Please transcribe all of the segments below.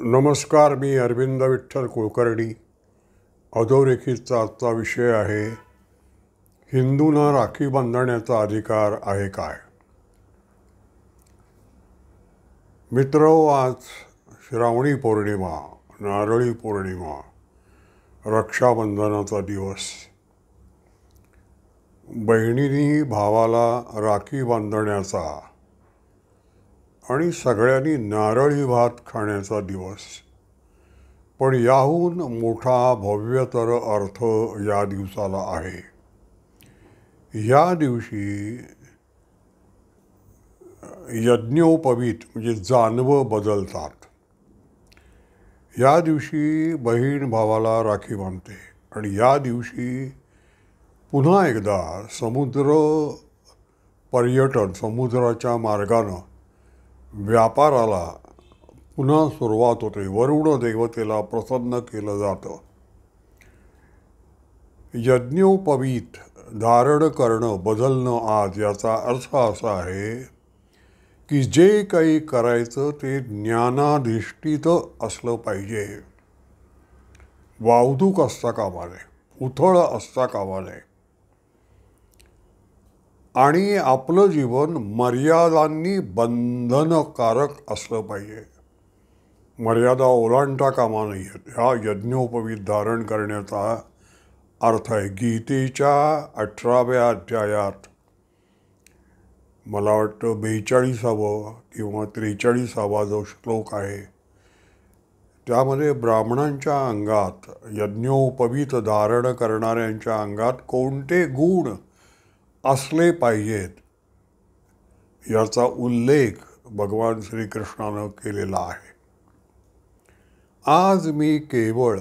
नमस्कार. मी अरविंद विठ्ठल कुलकर्णी. अधोरेखितचा आजचा विषय आहे, हिंदूंना राखी बांधण्याचा अधिकार आहे काय? मित्रहो, आज श्रावणी पौर्णिमा, नारळी पौर्णिमा, रक्षाबंधनाचा दिवस. बहिणींनी भावाला राखी बांधण्याचा आणि सगळ्यांनी नारळी भात खाण्याचा दिवस. पण याहून मोठा भव्यतर अर्थ या दिवसाला आहे. या दिवशी यज्ञोपवीत म्हणजे जानवं बदलतात. या दिवशी बहीण भावाला राखी बांधते आणि या दिवशी पुन्हा एकदा समुद्र पर्यटन, समुद्राच्या मार्गानं व्यापाराला पुन्हा सुरुवात होते. वरुण देवतेला प्रसन्न केलं जातं. यज्ञोपवीत धारण करणं, बदलणं आज याचा अर्थ असा आहे की जे काही करायचं ते ज्ञानाधिष्ठित असलं पाहिजे. वावधूक असता कामा नये, उथळ असता कामा नये आणि आपलं जीवन मर्यादांनी बंधनकारक असलं पाहिजे. मर्यादा ओलांडता कामा नयेत. हा यज्ञोपवीत धारण करण्याचा अर्थ आहे. गीतेच्या 18व्या अध्यायात मला वाटतं 42वा किंवा 43वा जो श्लोक आहे त्यामध्ये ब्राह्मणांच्या अंगात, यज्ञोपवीत धारण करणाऱ्यांच्या अंगात कोणते गुण असले पाहिजेत याचा उल्लेख भगवान श्रीकृष्णानं केलेला आहे. आज मी केवळ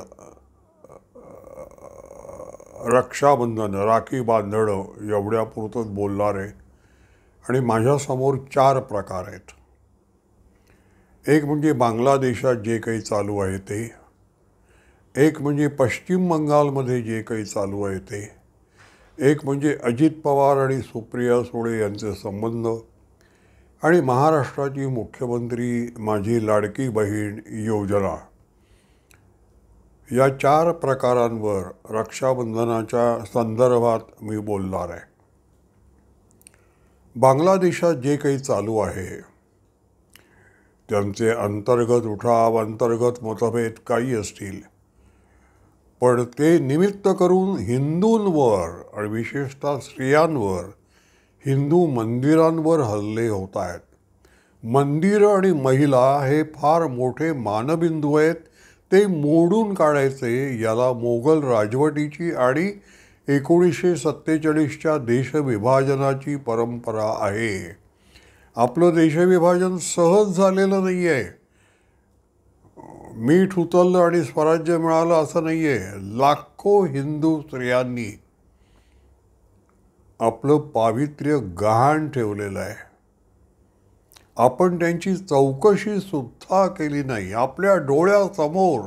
रक्षाबंधन, राखी बांधणं एवढ्यापुरतंच बोलणार आहे आणि माझ्यासमोर 4 प्रकार आहेत. एक म्हणजे बांगलादेशात जे काही चालू आहे ते, एक म्हणजे पश्चिम बंगालमध्ये जे काही चालू आहे ते, एक म्हणजे अजित पवार आणि सुप्रिया सुळे यांचे संबंध आणि महाराष्ट्राची मुख्यमंत्री माझी लाडकी बहीण योजना. या 4 प्रकारांवर रक्षाबंधनाच्या संदर्भात मी बोलणार आहे. बांगलादेशात जे काही चालू आहे त्यांचे अंतर्गत उठाव, अंतर्गत मतभेद काही असतील, पण ते निमित्त करून हिंदूंवर आणि विशेषतः स्त्रियांवर, हिंदू मंदिरांवर हल्ले होत आहेत. मंदिरं आणि महिला हे फार मोठे मानबिंदू आहेत. ते मोडून काढायचे. याला मोगल राजवटीची आणि 1947च्या देशविभाजनाची परंपरा आहे. आपलं देशविभाजन सहज झालेलं नाही आहे. मीठ उचललं आणि स्वराज्य मिळालं असं नाही आहे. लाखो हिंदू स्त्रियांनी आपलं पावित्र्य गहाण ठेवलेलं आहे. आपण त्यांची चौकशी सुद्धा केली नाही. आपल्या डोळ्यासमोर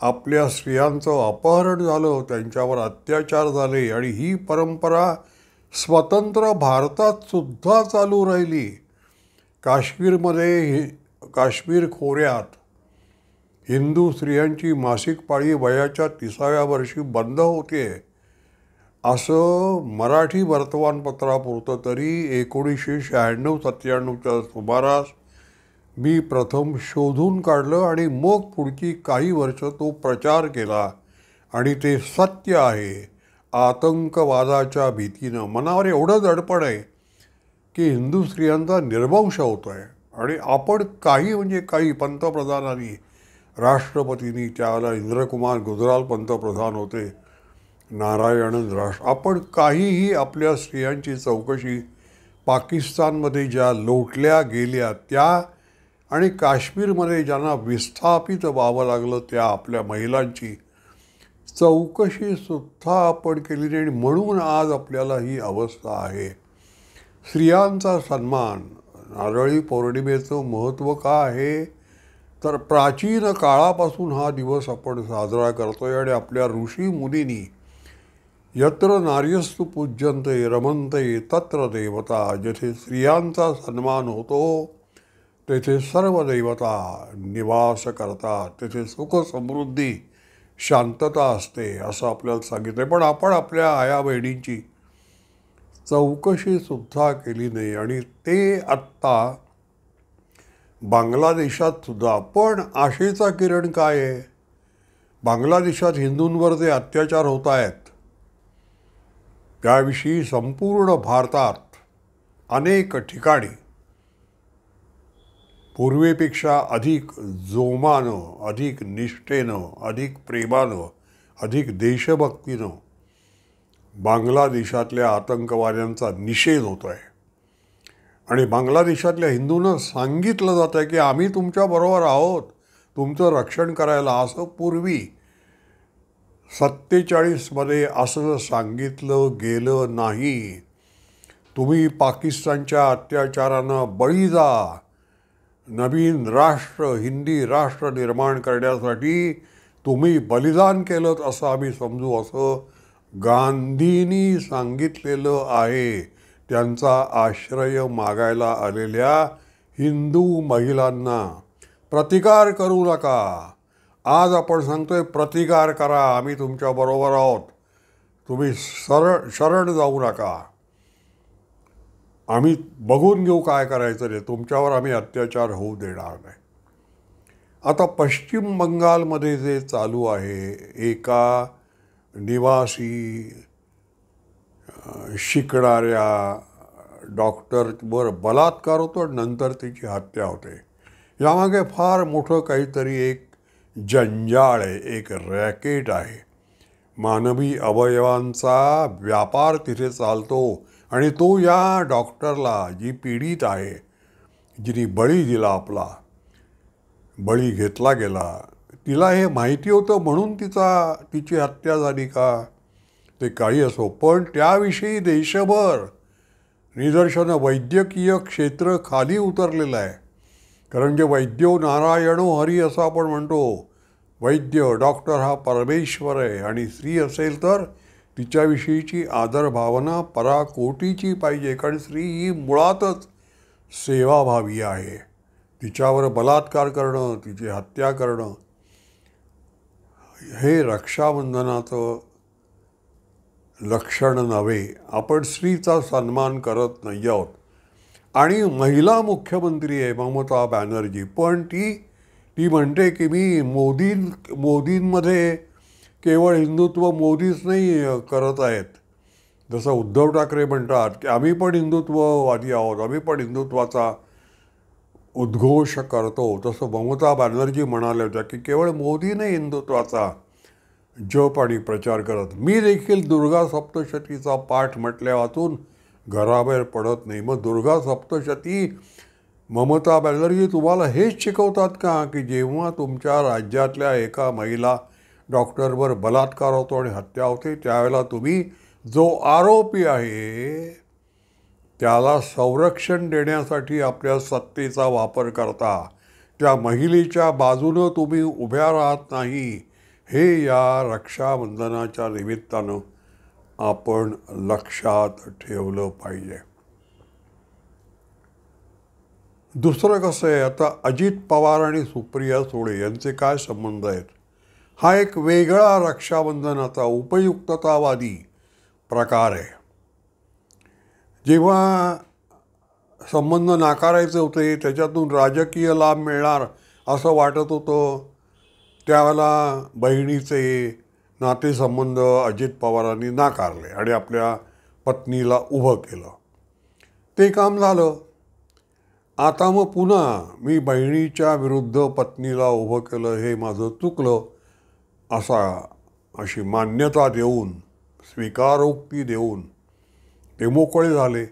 आपल्या स्त्रियांचं अपहरण झालं, त्यांच्यावर अत्याचार झाले आणि ही परंपरा स्वतंत्र भारतात सुद्धा चालू राहिली. काश्मीरमध्ये, काश्मीर खोऱ्यात हिंदू स्त्रियांची मासिक पाळी वयाच्या 30व्या वर्षी बंद होते असं मराठी वर्तमानपत्रापुरतं तरी 1996-97च्या सुमारास मी प्रथम शोधून काढलं आणि मग पुढची काही वर्ष तो प्रचार केला आणि ते सत्य आहे. आतंकवादाच्या भीतीनं मनावर एवढं दडपण आहे की हिंदू स्त्रियांचा निर्वंश होतो आहे आणि आपण काही पंतप्रधानांनी, राष्ट्रपतींनी, त्यावेळेला इंद्रकुमार गुजराल पंतप्रधान होते, नारायणन राष्ट्र, आपण काहीही आपल्या स्त्रियांची चौकशी पाकिस्तानमध्ये ज्या लोटल्या गेल्या त्या आणि काश्मीरमध्ये ज्यांना विस्थापित व्हावं लागलं त्या आपल्या महिलांची चौकशीसुद्धा आपण केली नाही. म्हणून आज आपल्याला ही अवस्था आहे. स्त्रियांचा सन्मान, नारळी पौर्णिमेचं महत्त्व का आहे तर प्राचीन काळापासून हा दिवस आपण साजरा करतोय आणि आपल्या ऋषी मुनींनी यत्र नार्यस्तु पूज्यन्ते रमन्ते तत्र देवता, जेथे स्त्रियांचा सन्मान होतो तेथे सर्व देवता निवास करतात, तेथे सुख समृद्धी शांतता असते असं आपल्याला सांगितलं. पण आपण आपल्या आया बहिणींची चौकशीसुद्धा केली नाही. आणि ते आत्ता बांगलादेशात सुद्धा. पण आशेचा किरण काय आहे? बांगलादेशात हिंदूंवर जे अत्याचार होत आहेत त्याविषयी संपूर्ण भारतात अनेक ठिकाणी पूर्वीपेक्षा अधिक जोमानं, अधिक निष्ठेनं, अधिक प्रेमानं, अधिक देशभक्तीनं बांगलादेशातल्या आतंकवाद्यांचा निषेध होतो आहे. आणि बांगलादेशातल्या हिंदूंना सांगितलं जातं आहे की आम्ही तुमच्याबरोबर आहोत तुमचं रक्षण करायला. असं पूर्वी 47मध्ये असं सांगितलं गेलं नाही. तुम्ही पाकिस्तानच्या अत्याचारांना बळी जा. नवीन राष्ट्र, हिंदी राष्ट्र निर्माण करण्यासाठी तुम्ही बलिदान केलं असं आम्ही समजू, असं गांधींनी सांगितलेलं आहे. त्यांचा आश्रय मागायला आलेल्या हिंदू महिलांना. प्रतिकार करू नका. आज आपण सांगतोय प्रतिकार करा, आम्ही तुमच्याबरोबर आहोत, तुम्ही शरण जाऊ नका, आम्ही बघून घेऊ काय करायचं रे, तुमच्यावर आम्ही अत्याचार होऊ देणार नाही. आता पश्चिम बंगालमध्ये जे चालू आहे, एका निवासी शिकणाऱ्या डॉक्टरवर बलात्कार होतो, नंतर तिची हत्या होते. यामागे फार मोठं काहीतरी एक जंजाळ आहे, एक रॅकेट आहे. मानवी अवयवांचा व्यापार तिथे चालतो. आणि तो या डॉक्टरला, जी पीडित आहे, जिने बळी दिला, आपला बळी घेतला गेला, तिला हे माहिती होतं म्हणून तिची हत्या झाली का, ते काही असो. पण त्याविषयी देशभर निदर्शनं, वैद्यकीय क्षेत्र खाली उतरलेलं आहे. कारण जे वैद्यो नारायणो हरी असं आपण म्हणतो, वैद्य डॉक्टर हा परमेश्वर आहे. आणि स्त्री असेल तर तिच्याविषयीची आदरभावना पराकोटीची पाहिजे. कारण स्त्री ही मुळातच सेवाभावी आहे. तिच्यावर बलात्कार करणं, तिची हत्या करणं हे रक्षाबंधनाचं लक्षण नव्हे. आपण स्त्रीचा सन्मान करत नाही आहोत. आणि महिला मुख्यमंत्री आहे ममता बॅनर्जी, पण ती म्हणते की मी मोदींमध्ये केवळ हिंदुत्व मोदीच नाही करत आहेत. जसं उद्धव ठाकरे म्हणतात की आम्ही पण हिंदुत्ववादी आहोत, आम्ही पण हिंदुत्वाचा उद्घोष करतो, तसं ममता बॅनर्जी म्हणाल्या होत्या की केवळ मोदी नाही हिंदुत्वाचा जप आणि प्रचार करत. मी देखील दुर्गा सप्तशतीचा पाठ म्हटल्या वाचून घराबाहेर पडत नाही. मग दुर्गा सप्तशती ममता बॅनर्जी तुम्हाला हेच शिकवतात का की जेव्हा तुमच्या राज्यातल्या एका महिला डॉक्टरवर बलात्कार होतो आणि हत्या होते त्यावेळेला तुम्ही जो आरोपी आहे त्याला संरक्षण देण्यासाठी आपल्या सत्तेचा वापर करता, त्या महिलेच्या बाजूनं तुम्ही उभ्या राहत नाही, हे या रक्षाबंधनाच्या निमित्तानं आपण लक्षात ठेवलं पाहिजे. दुसरं कसं आहे, आता अजित पवार आणि सुप्रिया सुळे यांचे काय संबंध आहेत? हा एक वेगळा रक्षाबंधनाचा उपयुक्ततावादी प्रकार आहे. जेव्हा संबंध नाकारायचे होते, त्याच्यातून राजकीय लाभ मिळणार असं वाटत होतं, त्यावेळेला बहिणीचे नातेसंबंध अजित पवारांनी नाकारले आणि आपल्या पत्नीला उभं केलं. ते काम झालं. आता मग पुन्हा मी बहिणीच्या विरुद्ध पत्नीला उभं केलं, हे माझं चुकलं अशी मान्यता देऊन, स्वीकारोक्ती देऊन ते मोकळे झाले.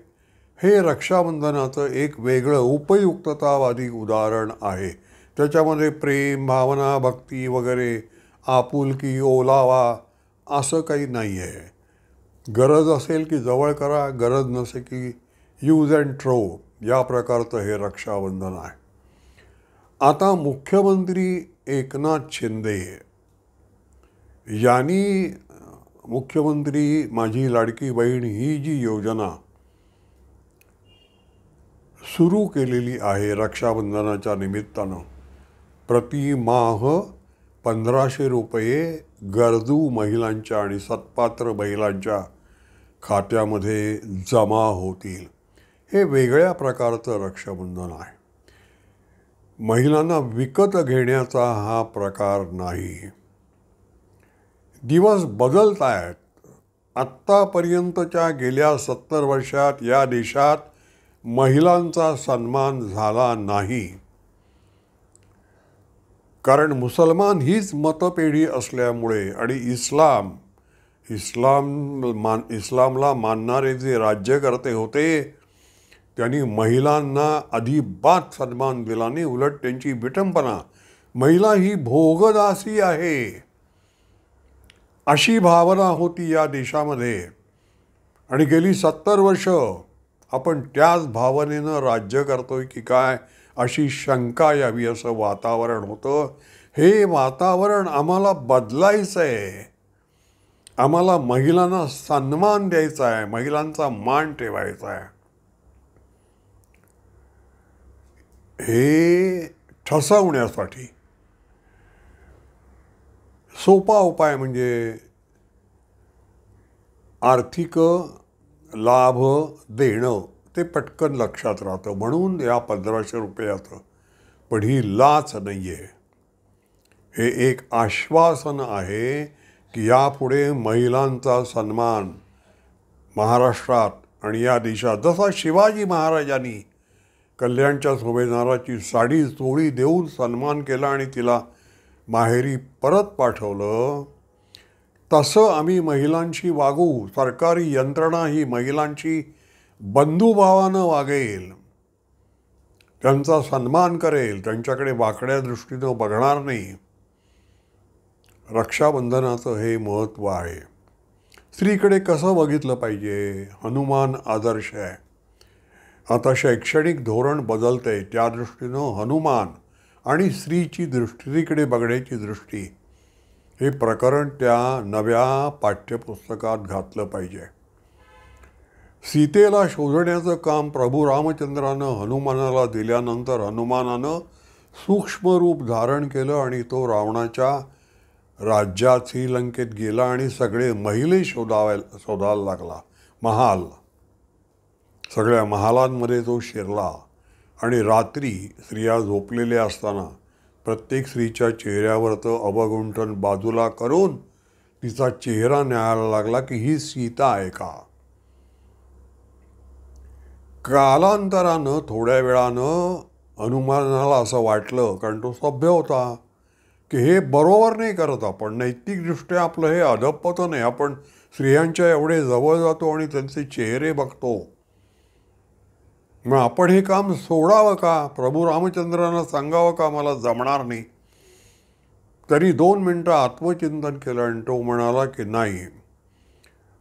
हे रक्षाबंधनाचं एक वेगळं उपयुक्ततावादी उदाहरण आहे. त्याच्यामध्ये प्रेम, भावना, भक्ती वगैरे, आपुलकी, ओलावा असं काही नाही आहे. गरज असेल की जवळ करा, गरज नसे की यूज अँड थ्रो, या प्रकारचं हे रक्षाबंधन आहे. आता मुख्यमंत्री एकनाथ शिंदे यांनी मुख्यमंत्री माझी लाडकी बहीण ही जी योजना सुरू केलेली आहे रक्षाबंधनाच्या निमित्तानं. प्रतिमाह 1500 रुपये गरजू महिलांच्या आणि सत्पात्र महिलांच्या खात्यामध्ये जमा होतील. हे वेगळ्या प्रकारचं रक्षाबंधन आहे. महिलांना विकत घेण्याचा हा प्रकार नाही. दिवस बदलत आहेत. आत्तापर्यंतच्या गेल्या 70 वर्षात या देशात महिलांचा सन्मान झाला नाही. कारण मुसलमान हीच मतपेढी असल्यामुळे आणि इस्लामला मानणारे जे राज्यकर्ते होते त्यांनी महिलांना अजिबात सन्मान दिला नाही. उलट त्यांची विटंबना, महिला ही भोगदासी आहे, अशी भावना होती या देशामध्ये. आणि गेली 70 वर्ष आपण त्याच भावनेनं राज्य करतोय की काय अशी शंका यावी असं वातावरण होतं. हे वातावरण आम्हाला बदलायचं आहे. आम्हाला महिलांना सन्मान द्यायचा आहे, महिलांचा मान ठेवायचा आहे. हे ठसवण्यासाठी सोपा उपाय म्हणजे आर्थिक लाभ देणं. ते पटकन लक्षात राहतं म्हणून या 1500 रुपयाचं. पण ही लाच नाही आहे. हे एक आश्वासन आहे की यापुढे महिलांचा सन्मान महाराष्ट्रात आणि या देशात, जसा शिवाजी महाराजांनी कल्याणच्या सुभेदाराची साडी चोळी देऊन सन्मान केला आणि तिला माहेरी परत पाठवलं, तसं आम्ही महिलांशी वागू. सरकारी यंत्रणा ही महिलांची बंधुभावानं वागेल, त्यांचा सन्मान करेल, त्यांच्याकडे वाकड्या दृष्टीनं बघणार नाही. रक्षाबंधनाचं हे महत्त्व आहे. स्त्रीकडे कसं बघितलं पाहिजे? हनुमान आदर्श आहे. आता शैक्षणिक धोरण बदलतंय, त्या दृष्टीनं हनुमान आणि स्त्रीकडे बघण्याची दृष्टी हे प्रकरण त्या नव्या पाठ्यपुस्तकात घातलं पाहिजे. सीतेला शोधण्याचं काम प्रभू रामचंद्रानं हनुमानाला दिल्यानंतर हनुमानानं सूक्ष्म रूप धारण केलं आणि तो रावणाच्या राज्यात श्रीलंकेत गेला आणि सगळे महिले शोधायला लागला. महाल, सगळ्या महालांमध्ये तो शिरला आणि रात्री स्त्रिया झोपलेल्या असताना प्रत्येक स्त्रीच्या चेहऱ्यावरचं अवगुंठन बाजूला करून तिचा चेहरा न्यायला लागला की ही सीता आहे का. कालांतरानं थोड्या वेळानं हनुमानाला असं वाटलं, कारण तो सभ्य होता, की हे बरोबर नाही करत आपण. नैतिकदृष्ट्या आपलं हे अधपतन आहे. आपण स्त्रियांच्या एवढे जवळ जातो आणि त्यांचे चेहरे बघतो. मग आपण हे काम सोडावं का? प्रभू रामचंद्रांना सांगावं का मला जमणार नाही? तरी 2 मिनटं आत्मचिंतन केलं आणि तो म्हणाला की नाही,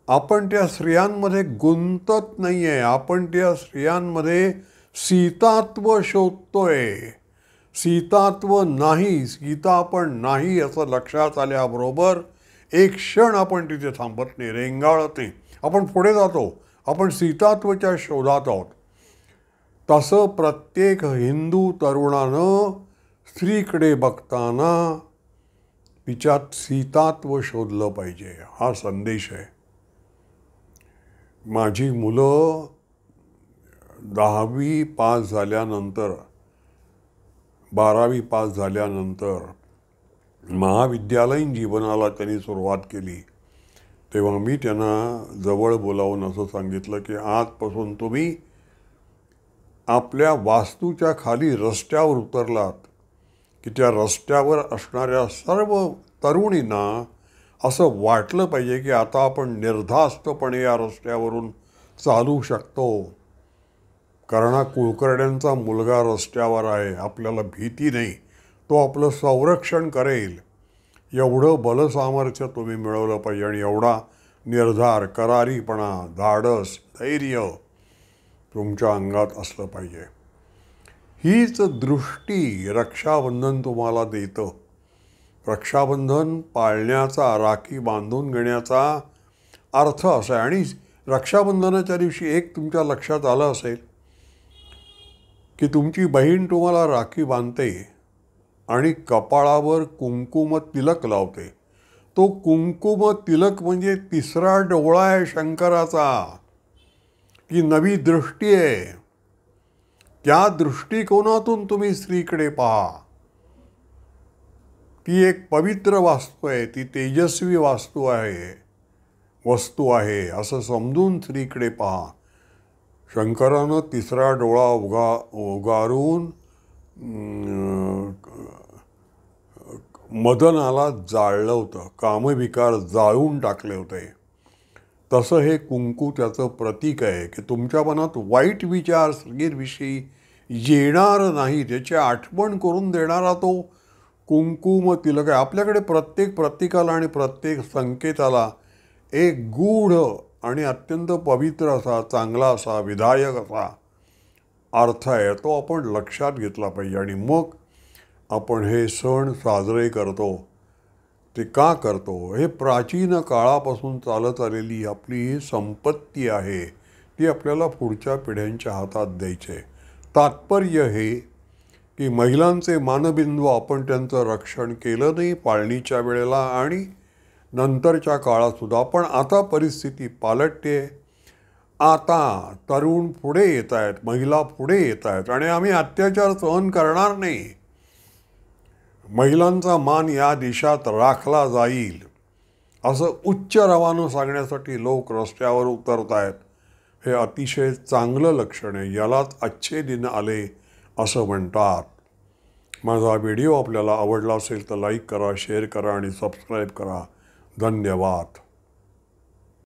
आपण त्या स्त्रियांमध्ये गुंतत नाही आहे, आपण त्या स्त्रियांमध्ये सीतात्व शोधतोय. सीतात्व नाही, सीता आपण नाही असं लक्षात आल्याबरोबर एक क्षण आपण तिथे थांबत नाही, रेंगाळत नाही. आपण पुढे जातो. आपण सीतात्वच्या शोधात आहोत. तसं प्रत्येक हिंदू तरुणानं स्त्रीकडे बघताना तिच्यात सीतात्व शोधलं पाहिजे. हा संदेश आहे. माझी मुलं 10वी पास झाल्यानंतर, 12वी पास झाल्यानंतर महाविद्यालयीन जीवनाला त्यांनी सुरुवात केली. तेव्हा मी त्यांना जवळ बोलावून असं सांगितलं की आजपासून तुम्ही आपल्या वास्तूच्या खाली रस्त्यावर उतरलात की त्या रस्त्यावर असणाऱ्या सर्व तरुणींना असं वाटलं पाहिजे की आता आपण निर्धास्तपणे या रस्त्यावरून चालू शकतो. कर्णा कुलकर्ण्यांचा मुलगा रस्त्यावर आहे, आपल्याला भीती नाही, तो आपलं संरक्षण करेल, एवढं बलसामर्थ्य तुम्ही मिळवलं पाहिजे. आणि एवढा निर्धार, करारीपणा, धाडस, धैर्य तुमच्या अंगात असलं पाहिजे. हीच दृष्टी रक्षाबंधन तुम्हाला देतं. रक्षाबंधन पाळण्याचा, राखी बांधून घेण्याचा अर्थ असा आहे. आणि रक्षाबंधनाच्या दिवशी एक तुमच्या लक्षात आलं असेल की तुमची बहीण तुम्हाला राखी बांधते आणि कपाळावर कुंकुम तिलक लावते. तो कुंकुम तिलक म्हणजे तिसरा डोळा आहे शंकराचा. ती नवी दृष्टी आहे. त्या दृष्टिकोनातून तुम्ही स्त्रीकडे पहा. ती एक पवित्र वास्तू आहे, ती तेजस्वी वस्तू आहे असं समजून स्त्रीकडे पहा. शंकरानं तिसरा डोळा उगारून मदनाला जाळलं होतं, कामविकार जाळून टाकले होते. तसं हे कुंकू त्याचं प्रतीक आहे की तुमच्या मनात वाईट विचार स्त्रीविषयी येणार नाही त्याची आठवण करून देणारा तो कुंकुम तिलक आहे. आपल्याकडे प्रत्येक प्रतीकाला आणि प्रत्येक संकेताला एक गूढ आणि अत्यंत पवित्र असा, चांगला असा, विधायक असा अर्थ आहे. तो आपण लक्षात घेतला पाहिजे आणि मग आपण हे सण साजरे करतो. ते का करतो? हे प्राचीन काळापासून चालत आलेली आपली ही संपत्ती आहे. ती आपल्याला पुढच्या पिढ्यांच्या हातात द्यायची आहे. तात्पर्य हे की महिलांचे मानबिंदू आपण त्यांचं रक्षण केलं नाही पाळणीच्या वेळेला आणि नंतरच्या काळातसुद्धा. पण आता परिस्थिती पालटते. आता तरुण पुढे येत आहेत, महिला पुढे येत आहेत आणि आम्ही अत्याचार सहन करणार नाही. महिलांचा मान या देशात राखला जाईल असं उच्च रवानं सांगण्यासाठी लोक रस्त्यावर उतरत आहेत. हे अतिशय चांगलं लक्षण आहे. यालाच अच्छे दिन आले असं म्हणतात. माझा व्हिडिओ आपल्याला आवडला असेल तर लाईक करा, शेअर करा आणि सबस्क्राईब करा. धन्यवाद.